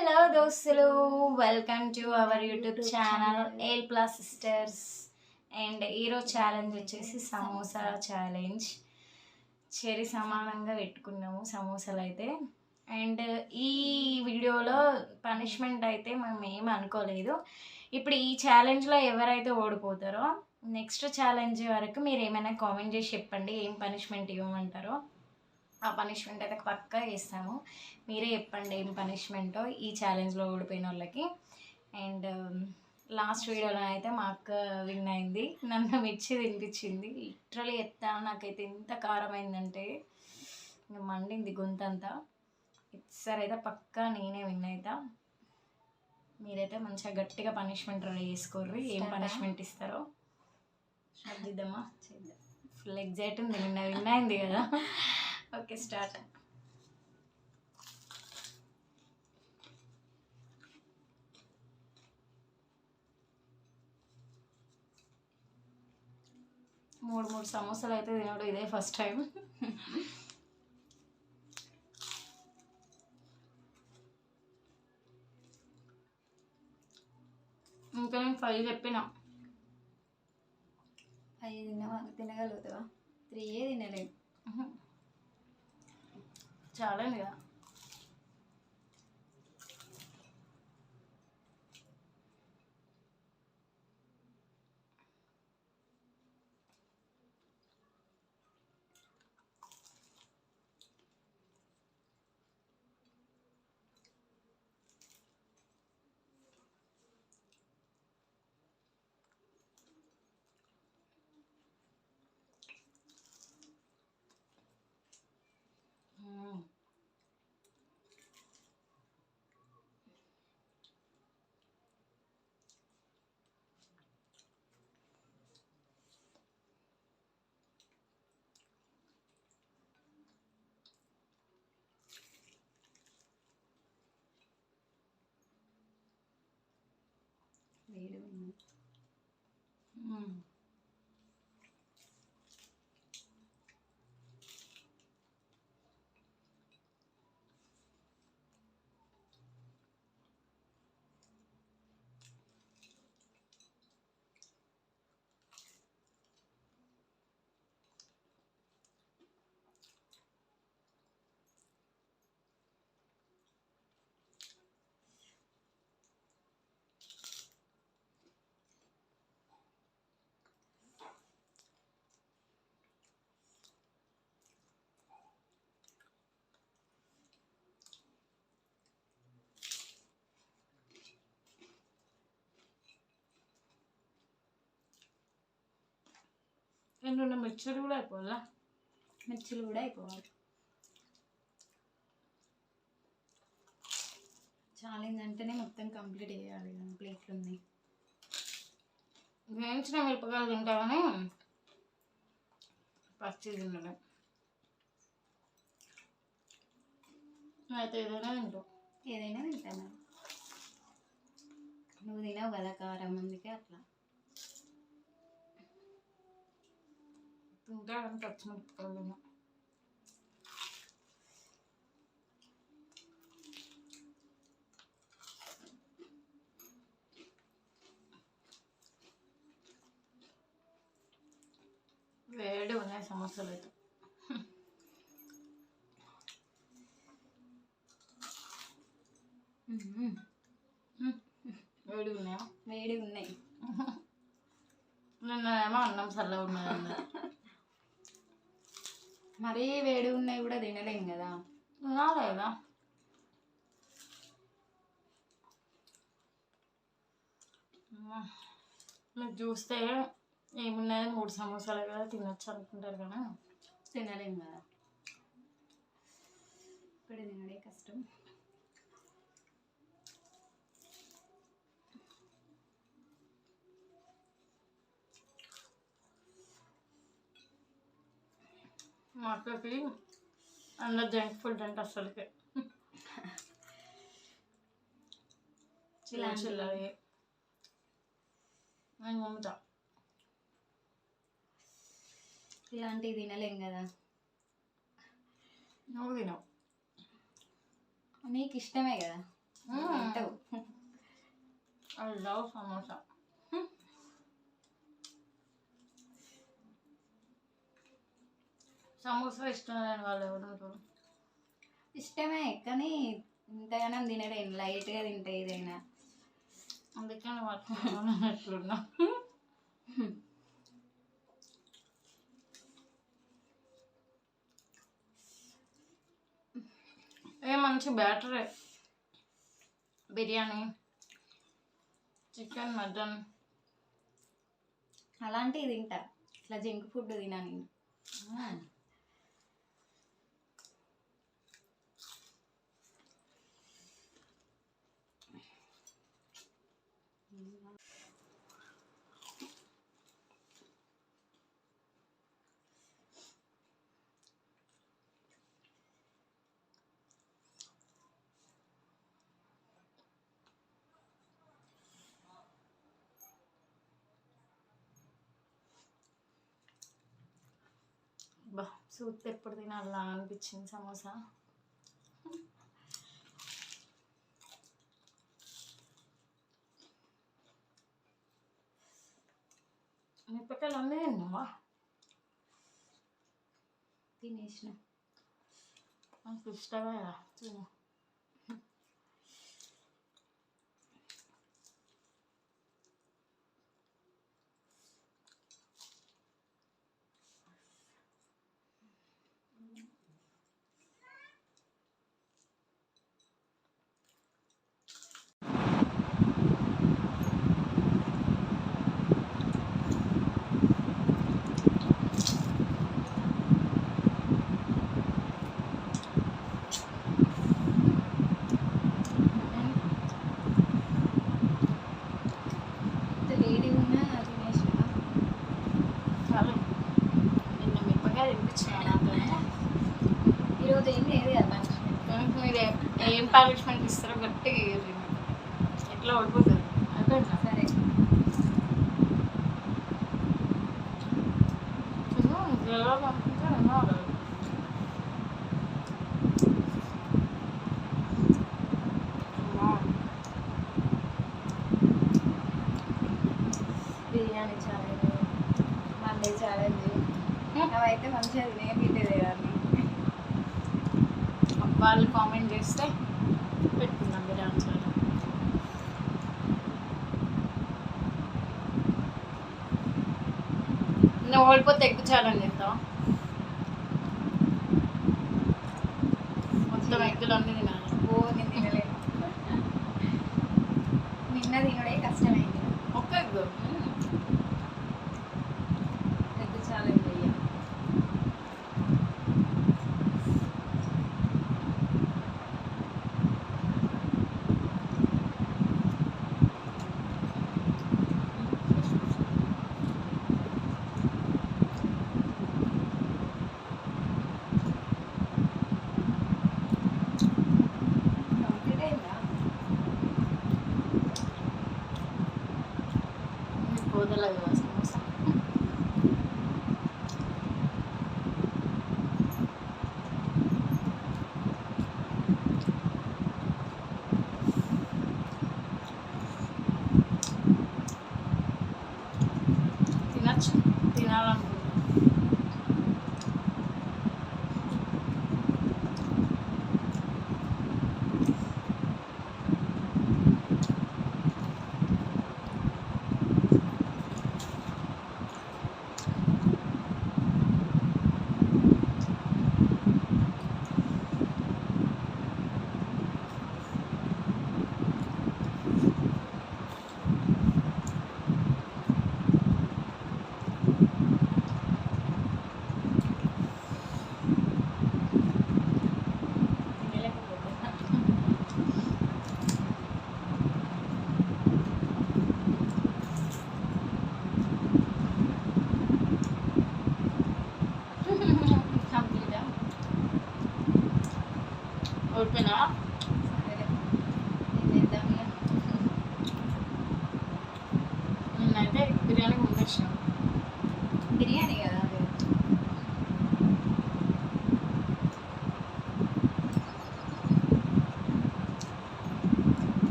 Hello దోస్తులు, welcome to our YouTube channel L plus sisters. And ఈరోజు challenge వచ్చేసి samosa challenge. చెరి సమానంగా పెట్టుకున్నాము సమోసాలు అయితే. అండ్ ఈ వీడియోలో పనిష్మెంట్ అయితే మేము ఏం అనుకోలేదు. ఇప్పుడు ఈ ఛాలెంజ్లో ఎవరైతే ఓడిపోతారో నెక్స్ట్ ఛాలెంజ్ వరకు మీరు ఏమైనా కామెంట్ చేసి చెప్పండి ఏం పనిష్మెంట్ ఇవ్వమంటారో. ఆ పనిష్మెంట్ అయితే పక్కా ఇస్తాము. మీరే చెప్పండి ఏం పనిష్మెంటో ఈ ఛాలెంజ్లో ఓడిపోయిన వాళ్ళకి. అండ్ లాస్ట్ వీడియోలో అయితే మా అక్క విన్ అయింది, నన్ను మిర్చి తినిపించింది. లిటరలీ నాకైతే ఎంత కారం అయిందంటే ఇంకా మండింది గొంతంతా. ఈసారి అయితే పక్కా నేనే విన్ అవుతా. మీరైతే మంచిగా గట్టిగా పనిష్మెంట్ రెడీ చేసుకోర్రి. ఏం పనిష్మెంట్ ఇస్తారో చేద్దామా? చేద్దాం. ఫుల్ ఎగ్జైట్ ఉంది, విన్ అయింది కదా. Okay, start. మూడు సమోసాలు అయితే తినడం ఇదే ఫస్ట్ టైం. ఇంకా నేను 5 చెప్పినా. 5 తినగలుగుతావా? 3 తినలేవు. చాలా కదా. వేడి ఉంది. రెండు మిర్చిలు కూడా అయిపోవాలా? మిర్చిలు కూడా అయిపోవాలి. ఛాలెంజ్ అంటేనే మొత్తం కంప్లీట్ చేయాలి కదా. ప్లేట్లు ఉన్నాయి. వేయించిన మిరపకాయలు తింటామని పచ్చి తినడం. అయితే ఏదైనా తింటావు. ఏదైనా తింటాను. నువ్వు తినవు కదా కారం, అందుకే అట్లా తింటాడని పచ్చిమిరపకాయలు. వేడి ఉన్నాయి సమోసాలు అయితే. వేడి ఉన్నాయా? వేడి ఉన్నాయి. నిన్నేమో అన్నం చల్లగా ఉన్నది అన్నారు. మరీ వేడి ఉన్నాయి కూడా తినలేం కదా. తినాలేదా? మీరు చూస్తే ఏమున్నాయి 3 సమోసాలు కదా తినొచ్చు అనుకుంటారు కదా. తినలేం కదా. ఇప్పుడు తినడే కష్టం. మా అక్కకి అందరు జంక్ ఫుడ్ అంటే అసలుకే చిల్లవి నేను మమ్మతా. ఇలాంటివి తినలేం కదా. నువ్వు తినవు. నీకు ఇష్టమే కదా. తింటావు. I love samosa. సమోసా ఇష్టం లేని వాళ్ళు ఎవరు ఉంటారు? ఇష్టమే కానీ ఇంతగానం తినలేను, లైట్గా తింటా ఏదైనా. అందుకని వాళ్ళు ఎట్లున్నా. ఏ మంచి బ్యాటరే. బిర్యానీ, చికెన్, మటన్ అలాంటివి తింటా, ఇట్లా జంక్ ఫుడ్ తినా నేను. బా సూప్ ఎప్పుడు తినాలా అనిపించింది సమోసా. మిరపకాయలు అన్నీ తిన్నావా? తినేసిన. నాకు ఇష్టమే తిను. ఇంత వేడిగా ఉన్నా తినేసిన. చాలు. నిన్న మిరపకాయలు తినిపించిన నాతో. ఈరోజు ఏం లేదు కదా మీరు ఏం పనిష్మెంట్ ఇస్తారో గట్టిగా ఇయ్యండి. ఎట్లా ఓడిపోతుంది అయిపోయిందా? సరే. జవాబు అనుకుంటే ఎన్నో బిర్యానీ ఛాలెంజ్, మండే ఛాలెంజ్, అవైతే మంచిగా తినే తింటేదాన్ని. వాళ్ళు కామెంట్ చేస్తే పెట్టుకుందాం బిర్యానీ ఛానల్. నువ్వు ఓడిపోతే ఎగ్గు ఛాలెంజ్ చేస్తావా? మొత్తం ఎగ్గులు అన్నీ తినాలి. నేను తినలేను. నిన్న తినడే కష్టమైంది. ఒక్క ఎగ్గు పెద్ద ఛాలెంజ్ అయ్యా. కంప్లీట్ అయిందా? పోదలేదు సమోసా. తినచ్చు, తినాలనుకుంటున్నా.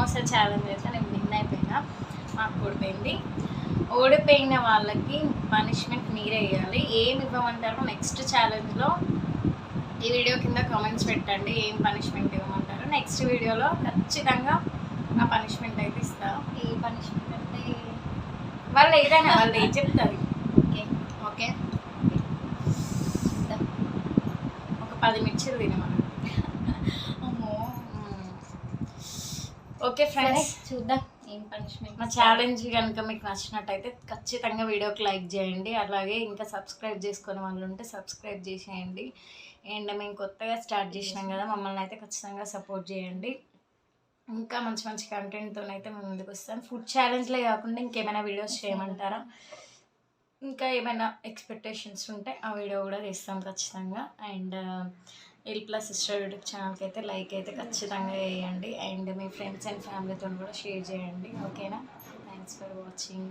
సమోసా ఛాలెంజ్ అయితే నేను విన్ అయిపోయినా, మాకు ఓడిపోయింది. ఓడిపోయిన వాళ్ళకి పనిష్మెంట్ మీరే ఇవ్వాలి. ఏమి ఇవ్వమంటారో నెక్స్ట్ ఛాలెంజ్లో ఈ వీడియో కింద కామెంట్స్ పెట్టండి, ఏం పనిష్మెంట్ ఇవ్వమంటారు. నెక్స్ట్ వీడియోలో ఖచ్చితంగా ఆ పనిష్మెంట్ అయితే ఇస్తా. ఏ పనిష్మెంట్ అంటే వాళ్ళు ఏదైనా వాళ్ళు ఏం చెప్తారు. ఓకే ఓకే, ఒక 10 మిర్చిలు తినమని. అమ్మో ఓకే ఫ్రెండ్స్, చూద్దాం ఏం పనిష్మెంట్. మా ఛాలెంజ్ కనుక మీకు నచ్చినట్టయితే ఖచ్చితంగా వీడియోకి లైక్ చేయండి. అలాగే ఇంకా సబ్స్క్రైబ్ చేసుకునే వాళ్ళు ఉంటే సబ్స్క్రైబ్ చేసేయండి. అండ్ మేము కొత్తగా స్టార్ట్ చేసినాం కదా, మమ్మల్ని అయితే ఖచ్చితంగా సపోర్ట్ చేయండి. ఇంకా మంచి మంచి కంటెంట్తో అయితే మేము ముందుకు వస్తాం. ఫుడ్ ఛాలెంజ్లే కాకుండా ఇంకేమైనా వీడియోస్ చేయమంటారా, ఇంకా ఏమైనా ఎక్స్పెక్టేషన్స్ ఉంటే ఆ వీడియో కూడా చేస్తాం ఖచ్చితంగా. And L plus sister YouTube ఛానల్కి అయితే లైక్ అయితే ఖచ్చితంగా వేయండి. అండ్ మీ ఫ్రెండ్స్ అండ్ ఫ్యామిలీతో కూడా షేర్ చేయండి. ఓకేనా? Thanks for watching.